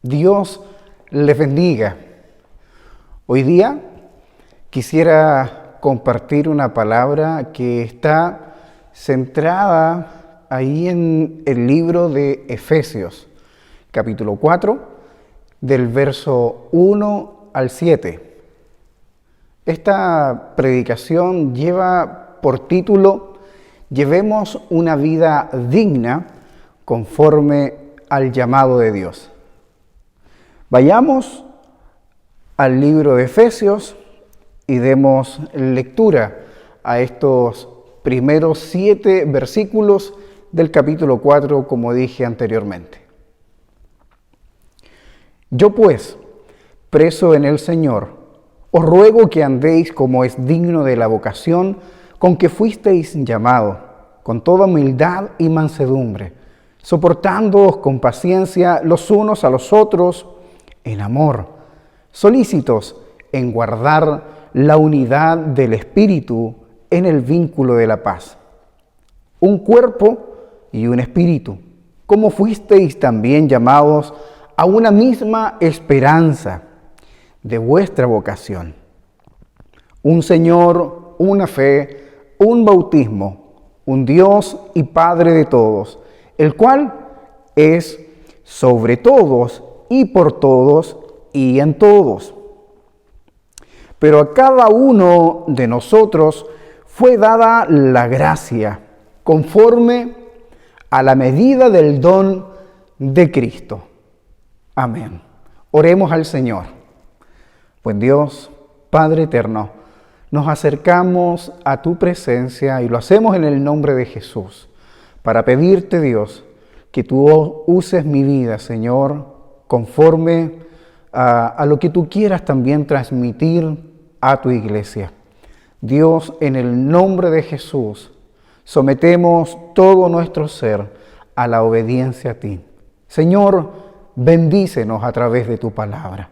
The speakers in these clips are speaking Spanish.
Dios les bendiga. Hoy día quisiera compartir una palabra que está centrada ahí en el libro de Efesios, capítulo 4, del verso 1 al 7. Esta predicación lleva por título «Llevemos una vida digna conforme al llamado de Dios». Vayamos al libro de Efesios y demos lectura a estos primeros 7 versículos del capítulo 4, como dije anteriormente. Yo pues, preso en el Señor, os ruego que andéis como es digno de la vocación con que fuisteis llamados, con toda humildad y mansedumbre, soportándoos con paciencia los unos a los otros en amor, solícitos en guardar la unidad del Espíritu en el vínculo de la paz. Un cuerpo y un espíritu, como fuisteis también llamados a una misma esperanza de vuestra vocación. Un Señor, una fe, un bautismo, un Dios y Padre de todos, el cual es sobre todos y por todos y en todos. Pero a cada uno de nosotros fue dada la gracia conforme a la medida del don de Cristo. Amén. Oremos al Señor. Pues Dios, Padre eterno, nos acercamos a tu presencia y lo hacemos en el nombre de Jesús, para pedirte, Dios, que tú uses mi vida, Señor, conforme a lo que tú quieras también transmitir a tu iglesia. Dios, en el nombre de Jesús, sometemos todo nuestro ser a la obediencia a ti. Señor, bendícenos a través de tu palabra.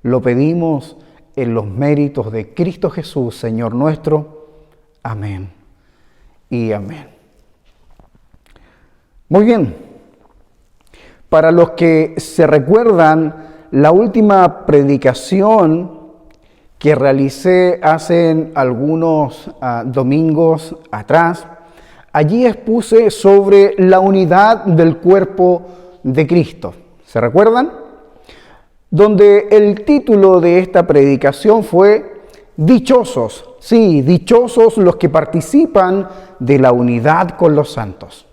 Lo pedimos en los méritos de Cristo Jesús, Señor nuestro. Amén y amén. Muy bien. Para los que se recuerdan, la última predicación que realicé hace algunos domingos atrás, allí expuse sobre la unidad del cuerpo de Cristo. ¿Se recuerdan? Donde el título de esta predicación fue «Dichosos», sí, dichosos los que participan de la unidad con los santos.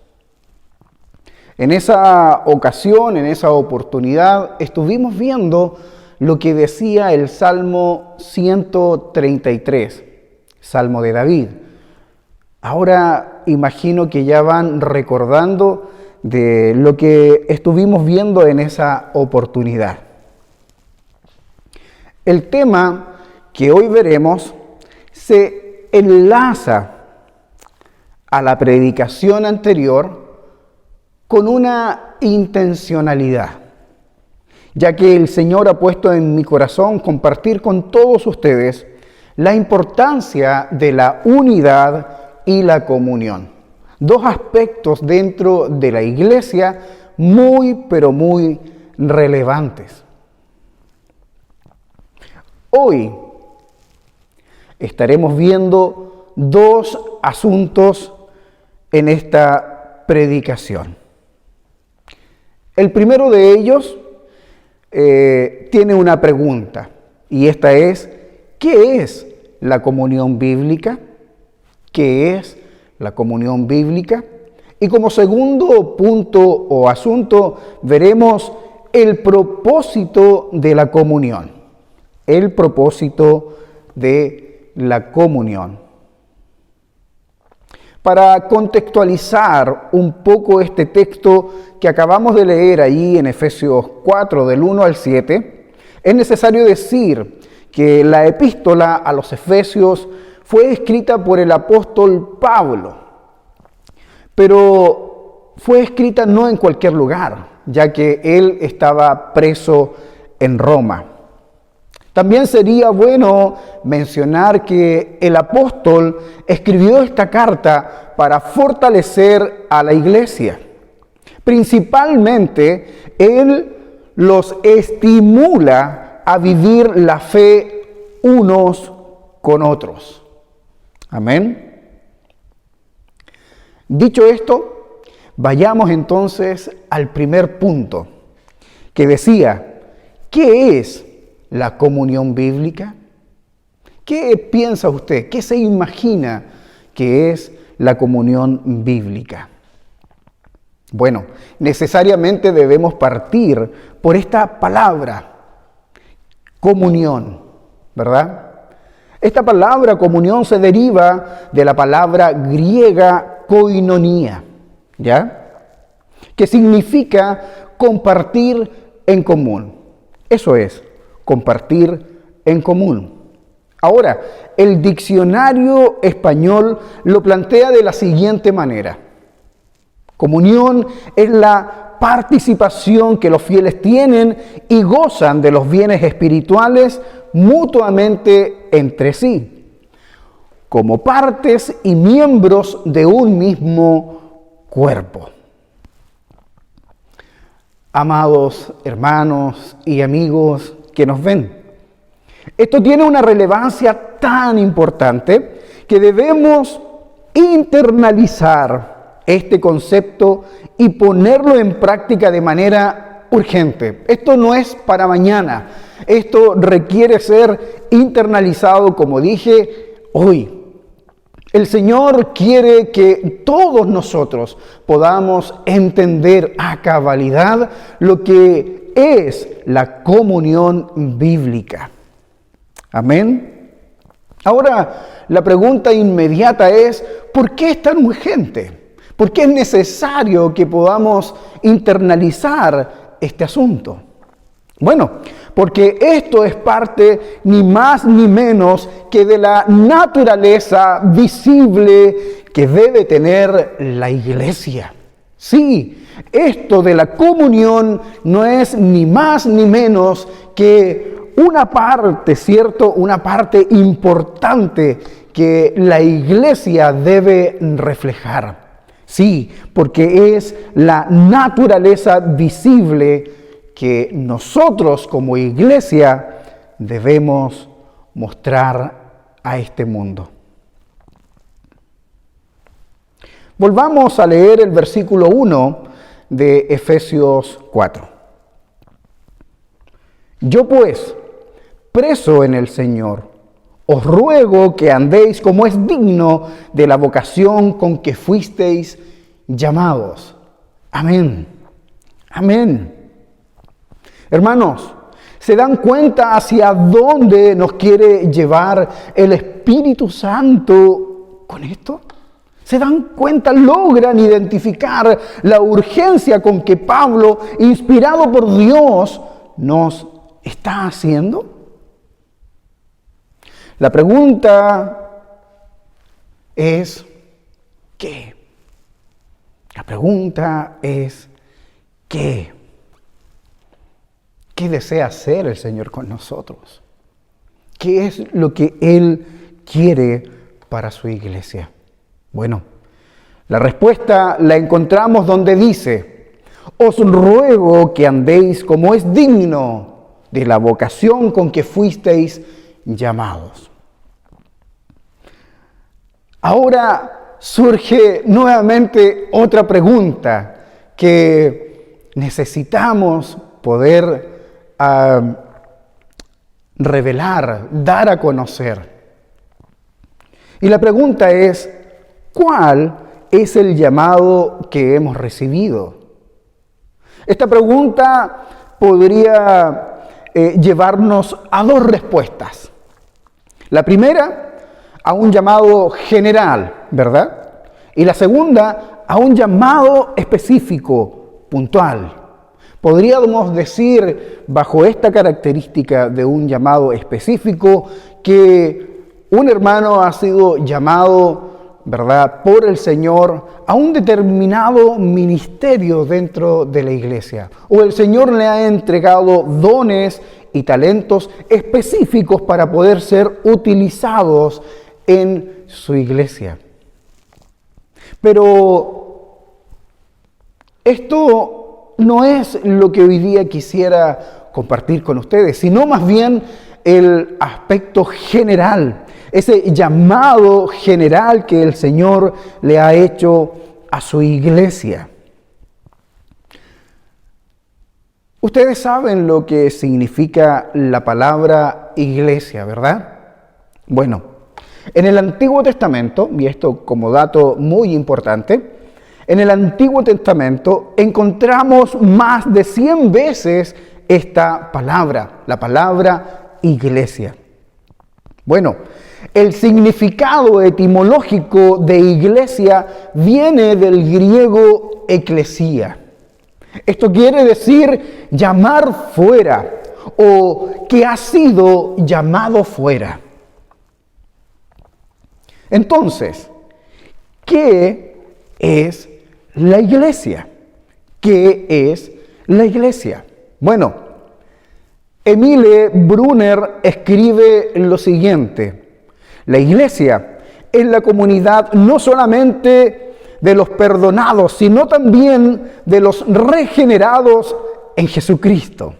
En esa ocasión, en esa oportunidad, estuvimos viendo lo que decía el Salmo 133, Salmo de David. Ahora imagino que ya van recordando de lo que estuvimos viendo en esa oportunidad. El tema que hoy veremos se enlaza a la predicación anterior con una intencionalidad, ya que el Señor ha puesto en mi corazón compartir con todos ustedes la importancia de la unidad y la comunión. Dos aspectos dentro de la iglesia muy, pero muy relevantes. Hoy estaremos viendo dos asuntos en esta predicación. El primero de ellos tiene una pregunta, y esta es: ¿qué es la comunión bíblica? ¿Qué es la comunión bíblica? Y como segundo punto o asunto, veremos el propósito de la comunión. El propósito de la comunión. Para contextualizar un poco este texto que acabamos de leer allí en Efesios 4, del 1 al 7, es necesario decir que la epístola a los Efesios fue escrita por el apóstol Pablo, pero fue escrita no en cualquier lugar, ya que él estaba preso en Roma. También sería bueno mencionar que el apóstol escribió esta carta para fortalecer a la iglesia. Principalmente, él los estimula a vivir la fe unos con otros. Amén. Dicho esto, vayamos entonces al primer punto, que decía, ¿qué es la comunión bíblica? ¿Qué piensa usted? ¿Qué se imagina que es la comunión bíblica? Bueno, necesariamente debemos partir por esta palabra, comunión, ¿verdad? Esta palabra comunión se deriva de la palabra griega koinonía, ¿ya? Que significa compartir en común. Eso es, compartir en común. Ahora, el diccionario español lo plantea de la siguiente manera. Comunión es la participación que los fieles tienen y gozan de los bienes espirituales mutuamente entre sí, como partes y miembros de un mismo cuerpo. Amados hermanos y amigos que nos ven, esto tiene una relevancia tan importante que debemos internalizar este concepto y ponerlo en práctica de manera urgente. Esto no es para mañana. Esto requiere ser internalizado, como dije, hoy. El Señor quiere que todos nosotros podamos entender a cabalidad lo que es la comunión bíblica. Amén. Ahora, la pregunta inmediata es, ¿por qué es tan urgente? ¿Por qué es necesario que podamos internalizar este asunto? Bueno, porque esto es parte ni más ni menos que de la naturaleza visible que debe tener la iglesia. Sí, esto de la comunión no es ni más ni menos que una parte, ¿cierto? Una parte importante que la iglesia debe reflejar. Sí, porque es la naturaleza visible que nosotros como iglesia debemos mostrar a este mundo. Volvamos a leer el versículo 1 de Efesios 4. Yo pues, preso en el Señor, os ruego que andéis como es digno de la vocación con que fuisteis llamados. Amén. Amén. Hermanos, ¿se dan cuenta hacia dónde nos quiere llevar el Espíritu Santo con esto? ¿Se dan cuenta? ¿Logran identificar la urgencia con que Pablo, inspirado por Dios, nos está haciendo? La pregunta es, ¿qué? La pregunta es, ¿qué? ¿Qué desea hacer el Señor con nosotros? ¿Qué es lo que Él quiere para su iglesia? Bueno, la respuesta la encontramos donde dice, os ruego que andéis como es digno de la vocación con que fuisteis llamados. Ahora surge nuevamente otra pregunta que necesitamos poder revelar, dar a conocer. Y la pregunta es, ¿cuál es el llamado que hemos recibido? Esta pregunta podría llevarnos a dos respuestas. La primera, a un llamado general, ¿verdad? Y la segunda, a un llamado específico, puntual. Podríamos decir, bajo esta característica de un llamado específico, que un hermano ha sido llamado, ¿verdad?, por el Señor a un determinado ministerio dentro de la iglesia. O el Señor le ha entregado dones y talentos específicos para poder ser utilizados en su iglesia. Pero esto no es lo que hoy día quisiera compartir con ustedes, sino más bien el aspecto general, ese llamado general que el Señor le ha hecho a su iglesia. Ustedes saben lo que significa la palabra iglesia, ¿verdad? Bueno, en el Antiguo Testamento, y esto como dato muy importante, en el Antiguo Testamento encontramos más de 100 veces esta palabra, la palabra iglesia. Bueno, el significado etimológico de iglesia viene del griego eclesía. Esto quiere decir llamar fuera o que ha sido llamado fuera. Entonces, ¿qué es la iglesia? ¿Qué es la iglesia? Bueno, Emile Brunner escribe lo siguiente: la iglesia es la comunidad no solamente de los perdonados, sino también de los regenerados en Jesucristo.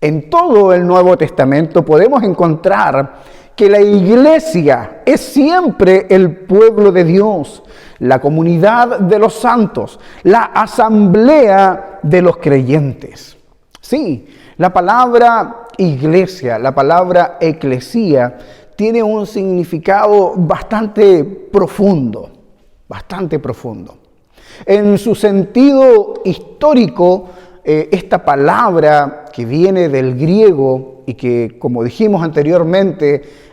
En todo el Nuevo Testamento podemos encontrar que la iglesia es siempre el pueblo de Dios, la comunidad de los santos, la asamblea de los creyentes. Sí, la palabra iglesia, la palabra eclesía, tiene un significado bastante profundo. En su sentido histórico, esta palabra que viene del griego y que, como dijimos anteriormente,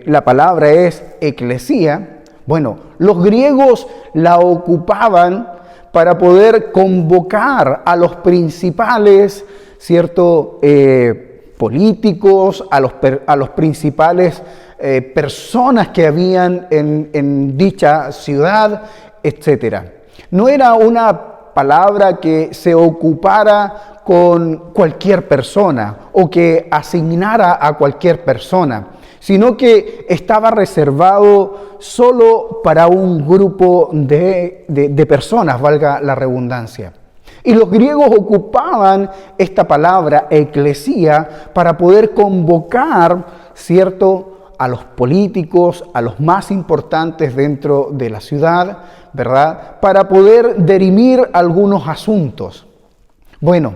la palabra es eclesía, bueno, los griegos la ocupaban para poder convocar a los principales, políticos, a los principales personas que habían en dicha ciudad, etc. No era una palabra que se ocupara con cualquier persona o que asignara a cualquier persona, sino que estaba reservado solo para un grupo de personas, valga la redundancia. Y los griegos ocupaban esta palabra eclesía para poder convocar, a los políticos, a los más importantes dentro de la ciudad, ¿verdad? Para poder dirimir algunos asuntos. Bueno,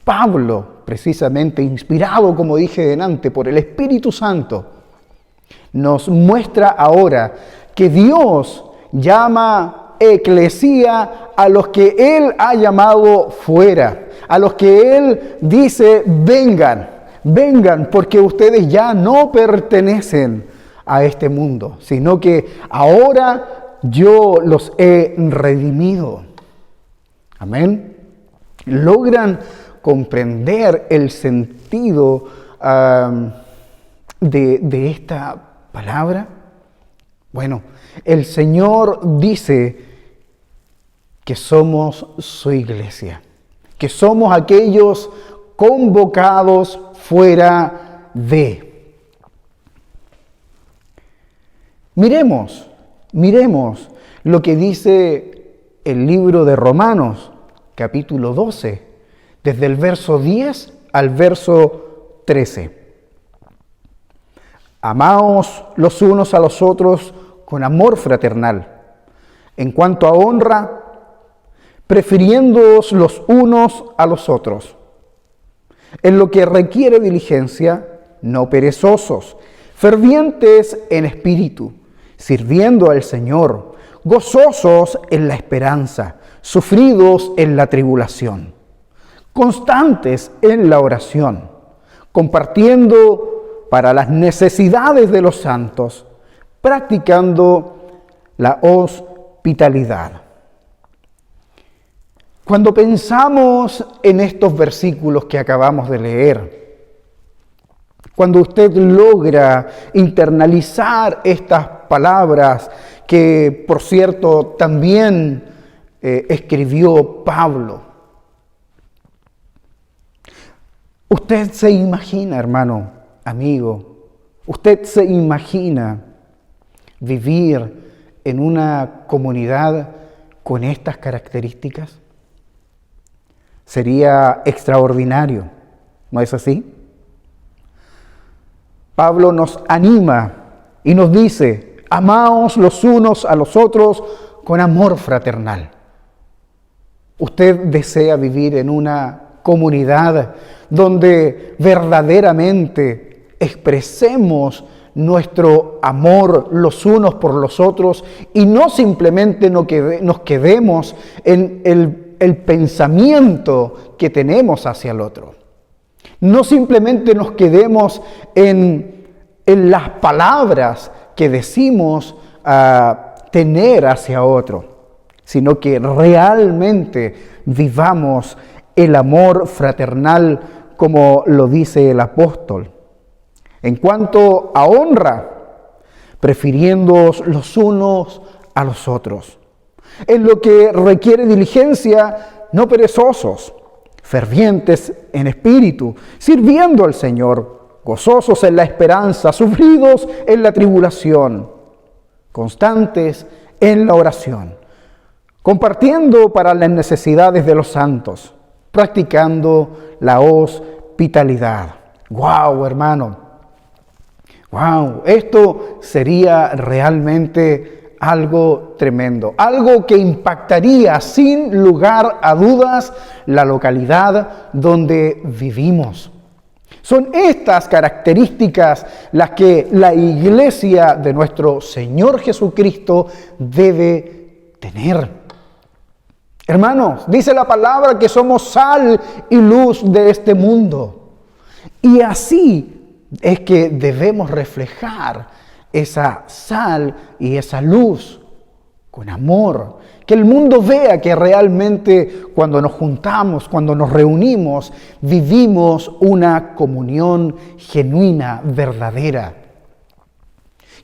Pablo, precisamente inspirado, como dije delante, por el Espíritu Santo, nos muestra ahora que Dios llama eclesía a los que Él ha llamado fuera, a los que Él dice vengan, porque ustedes ya no pertenecen a este mundo, sino que ahora yo los he redimido. Amén. ¿Logran comprender el sentido de esta palabra? Bueno, el Señor dice que somos su iglesia, que somos aquellos convocados fuera de. Miremos lo que dice el libro de Romanos, capítulo 12, desde el verso 10 al verso 13. Amaos los unos a los otros con amor fraternal. En cuanto a honra, prefiriéndoos los unos a los otros. En lo que requiere diligencia, no perezosos, fervientes en espíritu, sirviendo al Señor, gozosos en la esperanza, sufridos en la tribulación, constantes en la oración, compartiendo para las necesidades de los santos, practicando la hospitalidad. Cuando pensamos en estos versículos que acabamos de leer, cuando usted logra internalizar estas palabras que, por cierto, también escribió Pablo, usted se imagina, hermano, amigo, usted se imagina vivir en una comunidad con estas características. Sería extraordinario, ¿no es así? Pablo nos anima y nos dice: amaos los unos a los otros con amor fraternal. ¿Usted desea vivir en una comunidad donde verdaderamente expresemos nuestro amor los unos por los otros y no simplemente nos quedemos en el pensamiento que tenemos hacia el otro? No simplemente nos quedemos en las palabras que decimos tener hacia otro, sino que realmente vivamos el amor fraternal como lo dice el apóstol. En cuanto a honra, prefiriéndoos los unos a los otros. En lo que requiere diligencia, no perezosos, fervientes en espíritu, sirviendo al Señor, gozosos en la esperanza, sufridos en la tribulación, constantes en la oración, compartiendo para las necesidades de los santos, practicando la hospitalidad. ¡Wow, hermano! ¡Wow! Esto sería realmente algo tremendo, algo que impactaría sin lugar a dudas la localidad donde vivimos. Son estas características las que la iglesia de nuestro Señor Jesucristo debe tener. Hermanos, dice la palabra que somos sal y luz de este mundo. Y así es que debemos reflejar esa sal y esa luz con amor. Que el mundo vea que realmente cuando nos juntamos, cuando nos reunimos, vivimos una comunión genuina, verdadera.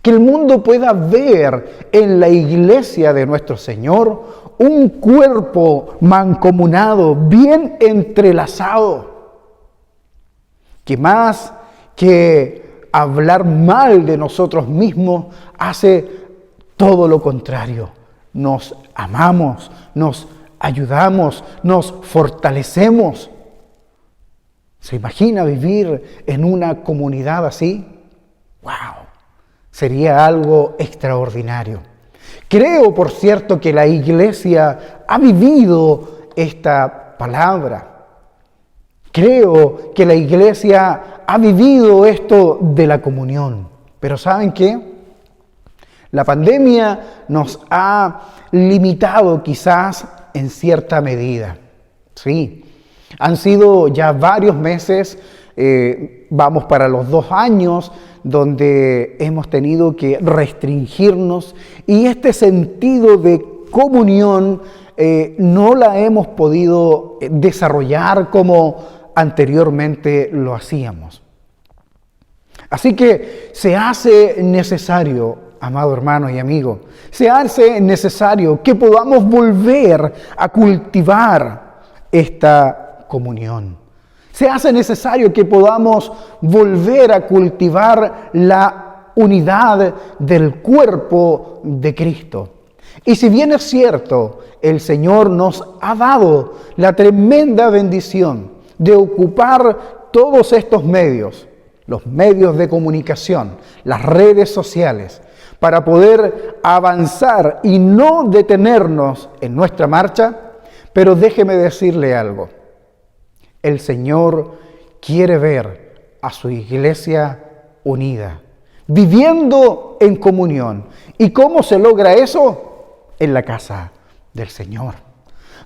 Que el mundo pueda ver en la iglesia de nuestro Señor un cuerpo mancomunado, bien entrelazado, que más que hablar mal de nosotros mismos, hace todo lo contrario. Nos amamos, nos ayudamos, nos fortalecemos. ¿Se imagina vivir en una comunidad así? ¡Wow! Sería algo extraordinario. Creo, por cierto, que la iglesia ha vivido esta palabra. Creo que la iglesia ha vivido esto de la comunión. Pero ¿saben qué? La pandemia nos ha limitado quizás en cierta medida. Sí, han sido ya varios meses, vamos para los 2 años, donde hemos tenido que restringirnos y este sentido de comunión no la hemos podido desarrollar como anteriormente lo hacíamos. Así que se hace necesario, amado hermano y amigo, se hace necesario que podamos volver a cultivar esta comunión. Se hace necesario que podamos volver a cultivar la unidad del cuerpo de Cristo. Y si bien es cierto, el Señor nos ha dado la tremenda bendición de ocupar todos estos medios, los medios de comunicación, las redes sociales, para poder avanzar y no detenernos en nuestra marcha, pero déjeme decirle algo. El Señor quiere ver a su iglesia unida, viviendo en comunión. ¿Y cómo se logra eso? En la casa del Señor,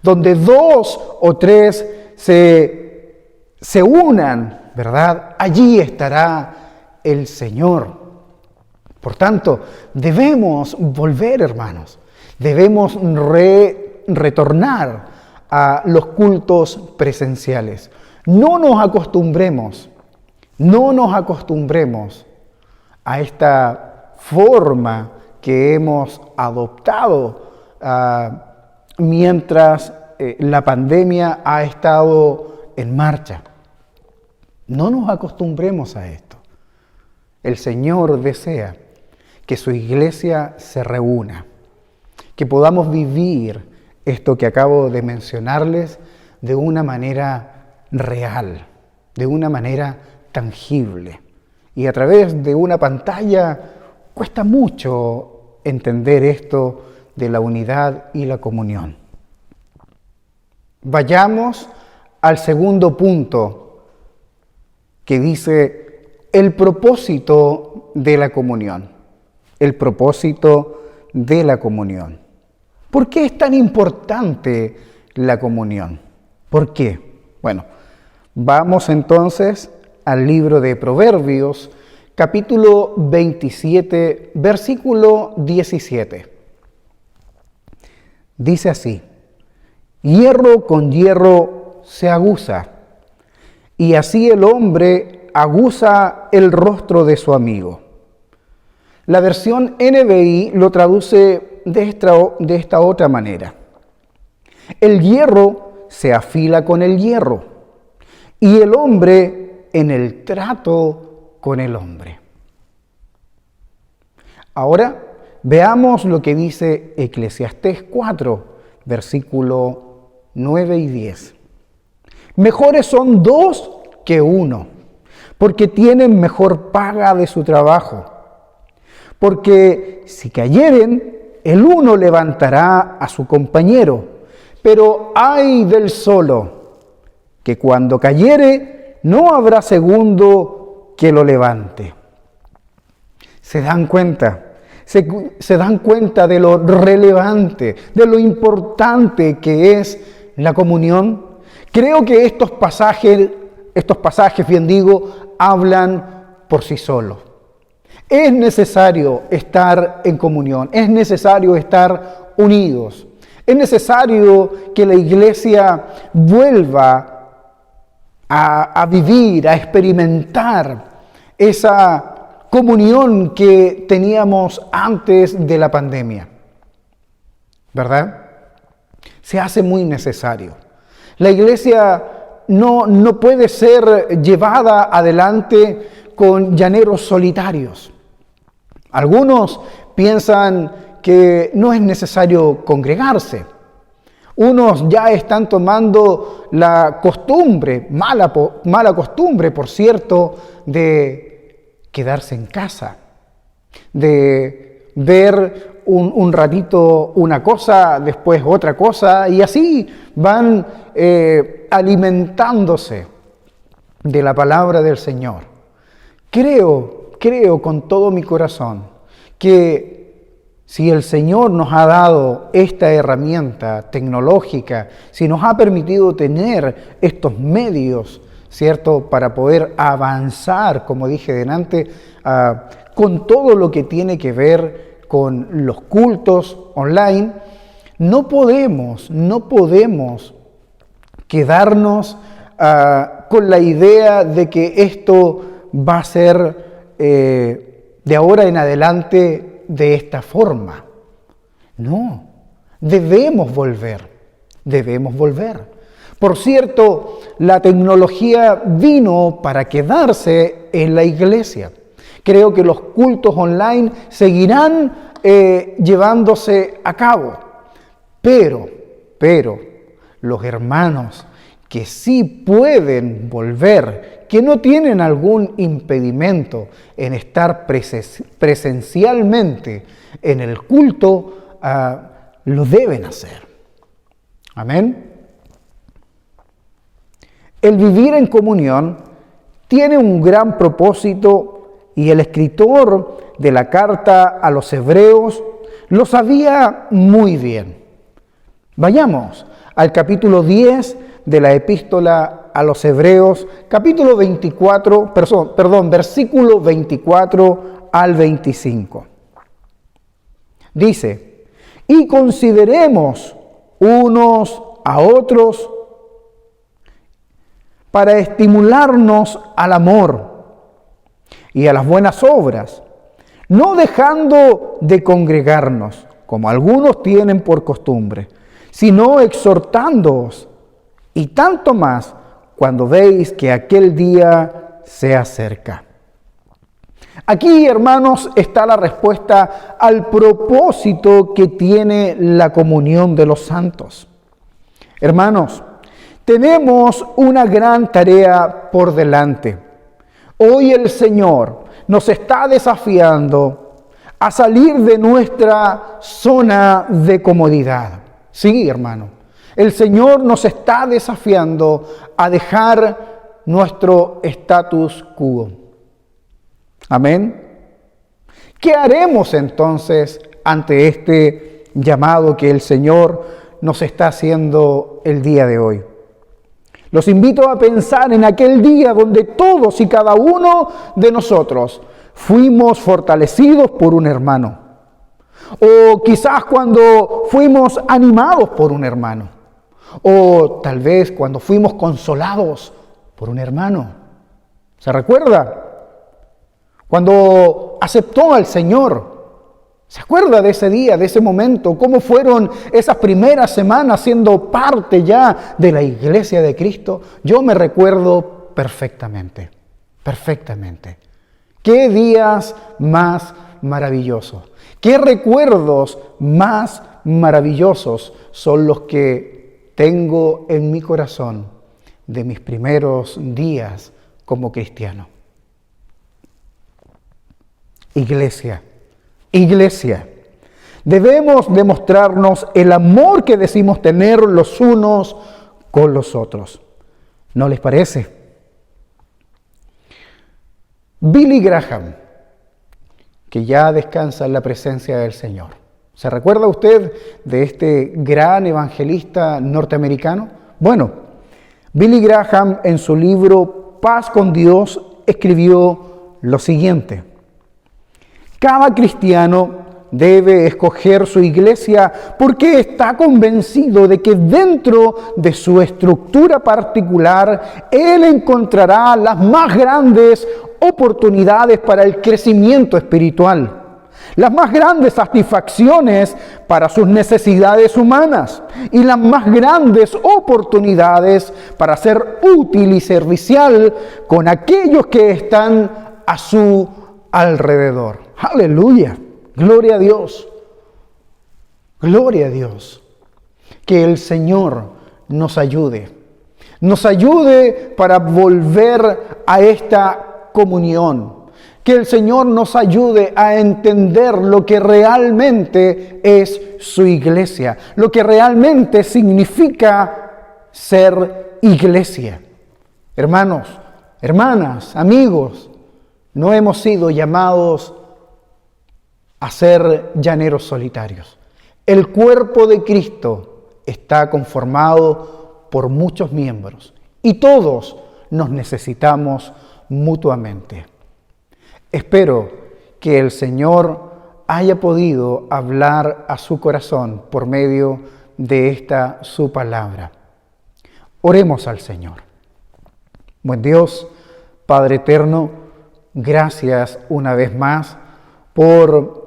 donde 2 o 3 se unan, ¿verdad? Allí estará el Señor. Por tanto, debemos volver, hermanos, debemos retornar a los cultos presenciales. No nos acostumbremos a esta forma que hemos adoptado mientras la pandemia ha estado en marcha. No nos acostumbremos a esto. El Señor desea que su iglesia se reúna, que podamos vivir esto que acabo de mencionarles de una manera real, de una manera tangible. Y a través de una pantalla cuesta mucho entender esto de la unidad y la comunión. Vayamos al segundo punto que dice el propósito de la comunión. El propósito de la comunión. ¿Por qué es tan importante la comunión? ¿Por qué? Bueno, vamos entonces al libro de Proverbios, capítulo 27, versículo 17. Dice así: hierro con hierro se aguza, y así el hombre aguza el rostro de su amigo. La versión NBI lo traduce de esta otra manera. El hierro se afila con el hierro, y el hombre en el trato con el hombre. Ahora veamos lo que dice Eclesiastés 4, versículo 9 y 10. Mejores son dos que uno, porque tienen mejor paga de su trabajo. Porque si cayeren, el uno levantará a su compañero, pero ay del solo, que cuando cayere no habrá segundo que lo levante. ¿Se dan cuenta? Se dan cuenta de lo relevante, de lo importante que es la comunión. Creo que estos pasajes, bien digo, hablan por sí solos. Es necesario estar en comunión, es necesario estar unidos, es necesario que la iglesia vuelva a vivir, a experimentar esa comunión que teníamos antes de la pandemia, ¿verdad? Se hace muy necesario. La iglesia no puede ser llevada adelante con llaneros solitarios. Algunos piensan que no es necesario congregarse. Unos ya están tomando la costumbre, mala costumbre, por cierto, de quedarse en casa, de ver un ratito una cosa, después otra cosa, y así van alimentándose de la palabra del Señor. Creo con todo mi corazón que si el Señor nos ha dado esta herramienta tecnológica, si nos ha permitido tener estos medios, ¿cierto?, para poder avanzar, como dije delante, con todo lo que tiene que ver con los cultos online, no podemos quedarnos con la idea de que esto va a ser de ahora en adelante de esta forma. No, debemos volver. Por cierto, la tecnología vino para quedarse en la iglesia. Creo que los cultos online seguirán llevándose a cabo, pero los hermanos que sí pueden volver, que no tienen algún impedimento en estar presencialmente en el culto, lo deben hacer. Amén. El vivir en comunión tiene un gran propósito y el escritor de la carta a los hebreos lo sabía muy bien. Vayamos al capítulo 10 de la epístola a los hebreos, capítulo 24, versículo 24 al 25. Dice: y consideremos unos a otros para estimularnos al amor y a las buenas obras, no dejando de congregarnos, como algunos tienen por costumbre, sino exhortándoos, y tanto más cuando veis que aquel día se acerca. Aquí, hermanos, está la respuesta al propósito que tiene la comunión de los santos. Hermanos, Tenemos una gran tarea por delante. Hoy el Señor nos está desafiando a salir de nuestra zona de comodidad. Sí, hermano. El Señor nos está desafiando a dejar nuestro status quo. Amén. ¿Qué haremos entonces ante este llamado que el Señor nos está haciendo el día de hoy? Los invito a pensar en aquel día donde todos y cada uno de nosotros fuimos fortalecidos por un hermano. O quizás cuando fuimos animados por un hermano. O tal vez cuando fuimos consolados por un hermano. ¿Se recuerda? Cuando aceptó al Señor. ¿Se acuerda de ese día, de ese momento? ¿Cómo fueron esas primeras semanas siendo parte ya de la iglesia de Cristo? Yo me recuerdo perfectamente, perfectamente. ¡Qué días más maravillosos! ¡Qué recuerdos más maravillosos son los que tengo en mi corazón de mis primeros días como cristiano! Iglesia, debemos demostrarnos el amor que decimos tener los unos con los otros. ¿No les parece? Billy Graham, que ya descansa en la presencia del Señor. ¿Se recuerda usted de este gran evangelista norteamericano? Bueno, Billy Graham en su libro Paz con Dios escribió lo siguiente: cada cristiano debe escoger su iglesia porque está convencido de que dentro de su estructura particular él encontrará las más grandes oportunidades para el crecimiento espiritual, las más grandes satisfacciones para sus necesidades humanas y las más grandes oportunidades para ser útil y servicial con aquellos que están a su alrededor. ¡Aleluya! ¡Gloria a Dios! ¡Gloria a Dios! Que el Señor nos ayude para volver a esta comunión. Que el Señor nos ayude a entender lo que realmente es su iglesia, lo que realmente significa ser iglesia. Hermanos, hermanas, amigos, no hemos sido llamados a ser llaneros solitarios. El cuerpo de Cristo está conformado por muchos miembros y todos nos necesitamos mutuamente. Espero que el Señor haya podido hablar a su corazón por medio de esta su palabra. Oremos al Señor. Buen Dios, Padre eterno, gracias una vez más por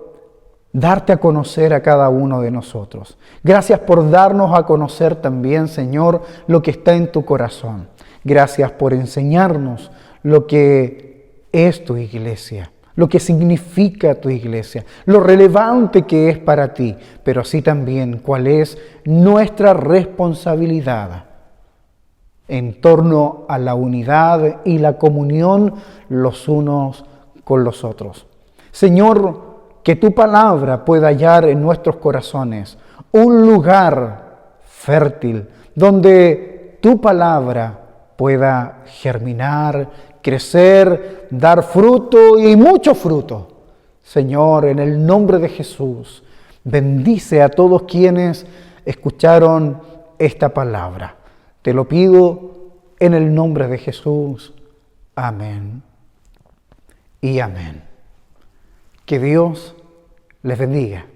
darte a conocer a cada uno de nosotros. Gracias por darnos a conocer también, Señor, lo que está en tu corazón. Gracias por enseñarnos lo que es tu iglesia, lo que significa tu iglesia, lo relevante que es para ti, pero así también cuál es nuestra responsabilidad en torno a la unidad y la comunión los unos con los otros. Señor, que tu palabra pueda hallar en nuestros corazones un lugar fértil donde tu palabra pueda germinar, crecer, dar fruto y mucho fruto. Señor, en el nombre de Jesús, bendice a todos quienes escucharon esta palabra. Te lo pido en el nombre de Jesús. Amén y amén. Que Dios les bendiga.